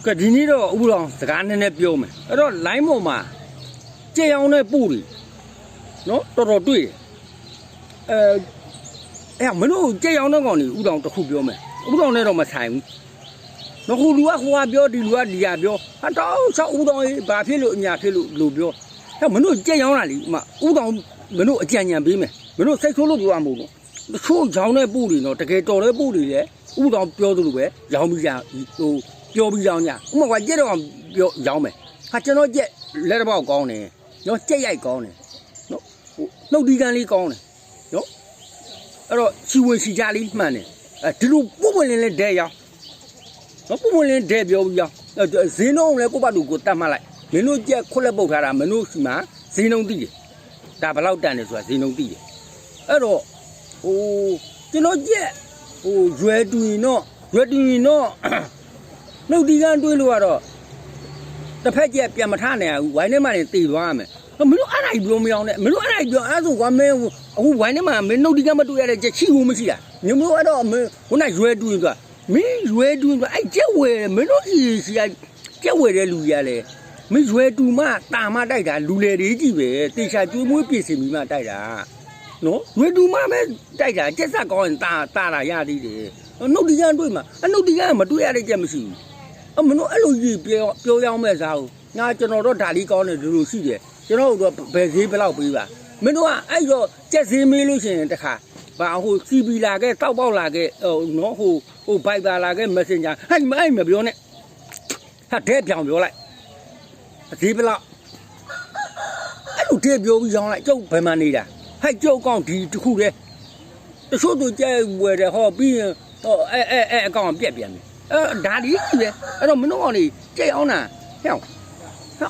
ကဒီနေ့တော့ဥပဒေစကားနည်းနည်းပြောမယ်အဲ့တော့ line ပေါ်မှာကြက်အောင်တဲ့ပို့တွေနော်တော်တော်တွေ့တယ်အဲ့မလို့ကြက်အောင်တဲ့ကောင်တွေဥဒောင်တစ်ခုပြောမယ်ဥဒောင်နဲ့တော့မဆိုင်ဘူးနော်ဟိုလူကဟိုကပြောဒီလူကဒီကပြောဟာတော့ဆောက်ဥဒောင်ကြီးဘာဖြစ်လို့အညာဖြစ်လို့ပြောအဲ့မလို့ကြက်အောင်တာလေဥမာဥဒောင်မလို့အကြံဉာဏ်ပေးမယ်မလို့စိတ်ဆိုးလို့ပြောမှာမဟုတ်ဘူးတချို့ရောင်းတဲ့ပို့တွေနော်တကယ်တော်တဲ့ပို့တွေလေဥဒောင်ပြောသလိုပဲရောင်းပြီးကြဟိုပြောပြီးရောင်းကြဥမာကကြက်တော့ပြောရောင်းမယ်ဟာကျွန်တော်ကြက်လက်တစ်ပေါက်ကောင်းတယ်နော်ကြက်ရိုက်ကောင်းတယ်နော်ဟိုနှုတ်ဒီကန်းလေးကောင်းတယ်နော်အဲ့တော့စီဝင်စီကြလေးမှန်တယ်ဒီလိုပုံမလင်းလေးဒဲရောင်းနော်ပုံမလင်းဒဲပြောပြီးရောင်းဈေးနှုန်းလည်းကိုယ့်ဘာလို့ကိုတတ်မှတ်လိုက်မင်းတို့ကြက်ခွက်လက်ပုတ်ထားတာမင်းတို့စီမှာဈေးနှုန်းသိတယ်ဒါဘယ်လောက်တန်တယ်ဆိုတာဈေးနှုန်းသိတယ်အဲ့တော့ဟိုကျွန်တော်ကြက်ဟိုရွယ်တူရင်တော့နှုတ်ဒီကန်းတွေးလို့ကတော့တစ်ဖက်ကျက်ပြန်မထနိုင်ဘူးဝိုင်းထဲမှာနေတည်သွားရမယ်မင်းတို့အဲ့ဒါကြီးပြောမအောင်နဲ့မင်းတို့အဲ့ဒါကြီးပြောအဲ့ဆိုကွာမင်းအခုဝိုင်းထဲမှာမင်းနှုတ်ဒီကန်းမတွေ့ရတဲ့ချက်ရှိဘူးမရှိလားညမတို့အဲ့တော့ခုနရွယ်တူရင်ဆိုတာမင်းရွယ်တူရင်အဲ့ကျက်ဝယ်မင်းတို့စီကကျက်ဝယ်တဲ့လူကြီးကလည်းမင်းရွယ်တူမှတာမတိုက်တာလူလေတွေကြီးပဲတေချာကျွေးမွေးပြည့်စင်ပြီးမှတိုက်တာနော်ရွယ်တူမှပဲတိုက်တာကျက်ဆက်ကောင်းရင်တာလာရသေးတယ်နှုတ်ဒီကန်းတွေ့မှာအနှုတ်ဒီကန်းမတွေ့ရတဲ့ချက်မရှိဘူးမင်းတို့အဲ့လိုကြီးပြောရအောင်မဲ့စားဦးငါကျွန်တော်တို့ဓာလီကောင်းတယ်လူလူရှိတယ်ကျွန်တော်တို့ဘယ်ဈေးဘယ်လောက်ပေးပါမင်းတို့ကအဲ့တော့ကြက်ဈေးမေးလို့ရှိရင်တခါဘာဟိုစီပီလာခဲ့တောက်ပေါက်လာခဲ့ဟိုနော်ဟိုဘိုက်ပါလာခဲ့ messenger ဟဲ့မပြောနဲ့ဟာတဲ့ပြောင်ပြောလိုက်ဈေးဘယ်လောက်အဲ့လိုတဲ့ပြောပြီးရောင်းလိုက်ကျုပ်ဘယ်မှနေတာဟဲ့ကျုပ်ကောင်းဒီတစ်ခုတည်းတချို့တို့ကြက်ဝယ်တယ်ဟောပြီးရင်ဟောအကောင်ပြက်ပြန်တယ်ဒါလီကြီးပဲအဲ့တော့မင်းတို့ကောင်လေးကြက်အောင်လားဟဲ့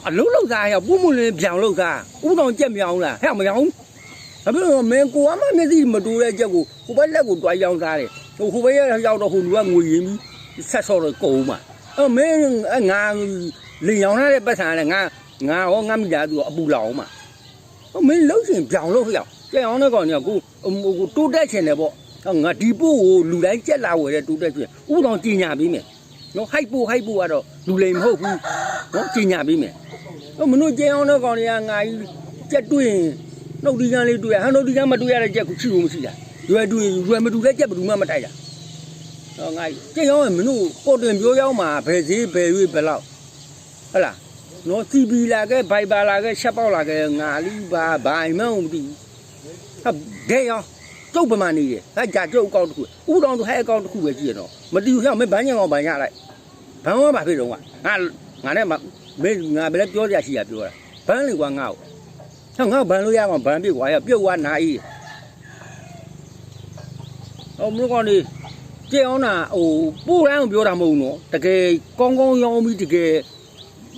အလုံးလောက်စားဟဲ့ပူးမလင်းပြောင်လောက်စားဥတောင်ကြက်မြောင်လားဟဲ့မရောဘူးဘာဖြစ်လို့မင်းကိုကမှမျက်စိမတူတဲ့ကြက်ကိုဟိုဘက်လက်ကိုတွားရောင်းစားတယ်ဟိုဘက်ရောက်တော့ဟိုလူကငွေရင်းပြီးဆက်ဆော့တော့ကုန်မှာမင်းငါလင်ရောင်းတဲ့ပတ်စံနဲ့ငါဟောငါမိသားစုအပူလောင်မှာမင်းလုံးရှင်ပြောင်လို့ဟဲ့ကြက်အောင်တဲ့ကောင်ကကိုတိုးတက်ချင်တယ်ပေါ့ငါဒီပို့ကိုလူတိုင်းကြက်လာဝယ်တဲ့တိုးတက်ချင်ဥတောင်ကြီးညာပေးမယ်နော်ဟိုက်ပို့ကတော့လူလိမ်မဟုတ်ဘူးနော်ကြီးညာပေးမယ်မင်းတို့ကြက်အောင်တဲ့ကောင်တွေကငါကြီးကြက်တွေ့ရင်နှုတ်ဒီကန်းလေးတွေ့ရဟန်နှုတ်ဒီကန်းမတွေ့ရတဲ့ကြက်ကိုချီလို့မရှိတာရွယ်တွေ့ရွယ်မတူတဲ့ကြက်ဘယ်သူမှမတိုက်တာငါကြက်အောင်မင်းတို့ပေါ်တင်ပြောရောက်မှာဘယ်ဈေးဘယ်ရွေးဘယ်လောက်ဟုတ်လားနော်စီပီလာခဲ့ဘိုက်ပါလာခဲ့ချက်ပေါက်လာခဲ့ငါလီပါဘိုင်မဟုတ်ဘူးဟာဒဲရောကျုပ်ပမာနေတယ်ဟာကြာကျုပ်အကောင့်တစ်ခုဥတောင်သူဟဲအကောင့်တစ်ခုပဲကြည့်ရတော့မတီဘူးဟဲ့မင်းဘန်းညံကောင်ဘန်းရလိုက်ဘန်းဝါဘာဖြစ်တော့ငါနဲ့မင်းငါဘယ်လဲပြောရရှိရပြောတာဘန်းလေကွာငါ့ကိုဟဲ့ငါဘန်းလို့ရအောင်ဘန်းပြစ်ကွာရပြုတ်သွားနာအေးမလို့ကောင်နေကြည့်အောင်နာဟိုပို့တိုင်းပြောတာမဟုတ်ဘူးနော်တကယ်ကောင်းရောင်းပြီးတကယ်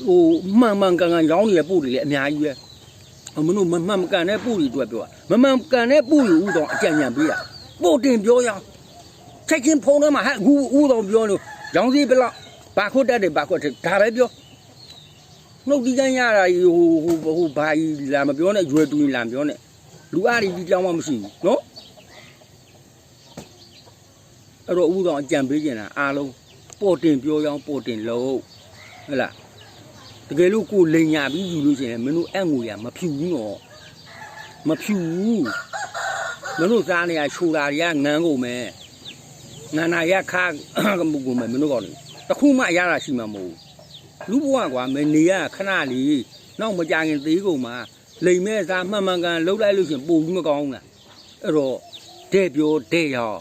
ဟိုမှန်ကန်ရောင်းနေရပို့တယ်လေအများကြီးပဲမလို့မကန်တဲ့ပို့တွေတွေ့ပြောမကန်တဲ့ပို့တွေဥတော်အကြံဉာဏ်ပေးတာပို့တင်ပြောရအောင်ချက်ချင်းဖုန်းထဲမှာဟဲ့ဥတော်ပြောလို့ရောင်းစီဘယ်လောက်ဘာခွတ်တက်တယ်ဘာခွတ်တယ်ဒါပဲပြောနှုတ်ဒီကန်းရတာဟိုဘာကြီးလာမပြောနဲ့ရွယ်တူရင်လာမပြောနဲ့လူအားကြီးဒီကြောင်မှမရှိဘူးနော်အဲ့တော့ဥတော်အကြံပေးကြတာအားလုံးပို့တင်ပြောရအောင်ပို့တင်လို့ဟုတ်လားတကယ်လို့ကိုလိန်ညာပြီးယူလို့ရှိရင်မင်းတို့အငွေရမဖြူဘူးနော်မဖြူဘူးမင်းတို့စားနေရချိုတာတွေကငန်းကုန်မယ်ငန်းနာရခါမှုကုန်မယ်မင်းတို့ကောင်းနေတခုမှရတာရှိမှာမဟုတ်လူဘဝကွာမနေရခဏလေးနောက်မကြခင်သေးကုန်မှာလိန်မဲ့စားမှန်ကန်လှုပ်လိုက်လို့ရှိရင်ပုံပြီးမကောင်းဘူးလားအဲ့တော့တဲ့ပြောတဲ့ရော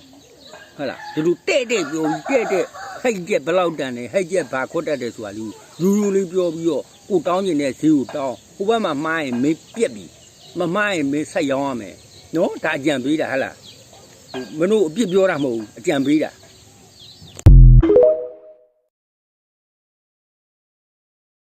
ဟုတ်လားဒီလိုတဲ့ပြောတဲ့ဟိတ်ကျက်ဘယ်လောက်တန်လဲဟိတ်ကျက်ဘာခွတ်တတ်တယ်ဆိုတာလူလေးပြောပြီးတော့ကိုတောင်းကျင်တဲ့ဈေးကိုတောင်းဟိုဘက်မှာမှားရင်မေးပြက်ပြီမမှားရင်မေးဆက်ရောင်းရမယ်နော်ဒါအကြံပေးတာဟဲ့လားမင်းတို့အပြစ်ပြောတာမဟုတ်ဘူးအကြံပေးတာ